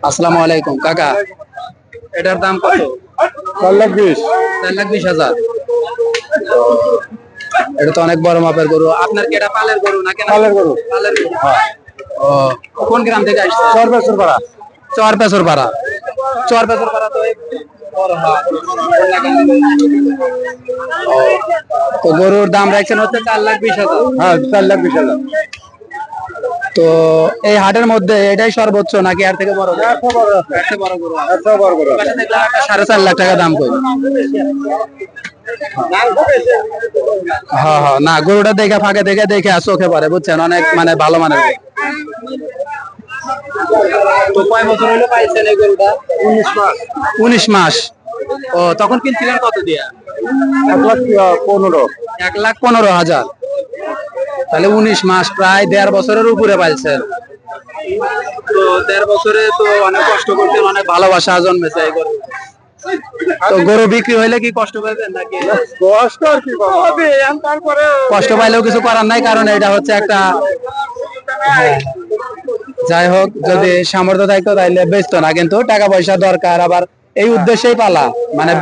আসসালামু আলাইকুম কাকা, এটার দাম কত? 4,20,000। 4,20,000। এটা তো অনেক বড় মাপের গরু। আপনার কি এটা পালের গরু নাকি? পালের গরু। পালের গরু। ও, কোন গ্রাম থেকে আসছে? চরবেছরপাড়া। চরপেছরপাড়া। চরপেছরপাড়া তো এই বড় হাট। ও, তো গরুর দাম রাখছেন হচ্ছে 4,20,000। হ্যাঁ, 4,20,000। তো এই হাটের মধ্যে এটাই সর্বোচ্চ নাকি আর থেকে বড়? এর চেয়ে বড় গরু আছে? পাশে দেখলাম একটা 4.5 লাখ টাকা দাম কই। হ্যাঁ হ্যাঁ, না গরুটা দেখে ফাঁকে দেখে দেখে চোখে পড়ে, বুঝছেন, অনেক মানে ভালো মানের গরু। তো কয় বছর হলো পাইছেন এই গরুটা? 19 মাস। 19 মাস। ও, তখন কিনছিলেন কত দিয়া? 1,15,000। 1,15,000। তাহলে 19 মাস, প্রায় 1.5 বছরের উপরে পাইছেন। তো 1.5 বছরে তো অনেক কষ্ট করতেন, অনেক ভালোবাসা জন্মেছে এই গরু। তো গরু বিক্রি হইলে কি কষ্ট পাবেন নাকি? কষ্ট আর কি হবে, তারপরে কষ্ট পাইলেও কিছু করার নাই, কারণ এটা হচ্ছে একটা, যাই হোক, যদি সামর্থ্য থাকতো তাইলে বেচতো না, কিন্তু টাকা পয়সা দরকার, আবার এই উদ্দেশ্যেই পালা, মানে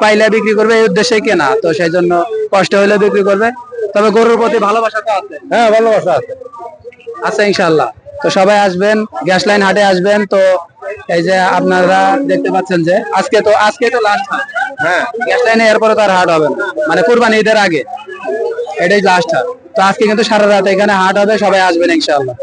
পাইলে বিক্রি করবে এই উদ্দেশ্যেই কেনা, তো সেই জন্য কষ্ট হইলে বিক্রি করবে। তবে গরুর প্রতি ভালোবাসা তো আছে। হ্যাঁ, ভালোবাসা আছে। আচ্ছা, ইনশাআল্লাহ। তো সবাই আসবেন, গ্যাস লাইন হাটে আসবেন। তো এই যে আপনারা দেখতে পাচ্ছেন যে আজকে তো লাস্ট হাট। হ্যাঁ, গ্যাস লাইনে এরপরে তো আর হাট হবে না, মানে কুরবানি ঈদের আগে এটাই লাস্ট হাট। তো আজকে কিন্তু সারা রাত এখানে হাট হবে, সবাই আসবেন ইনশাআল্লাহ।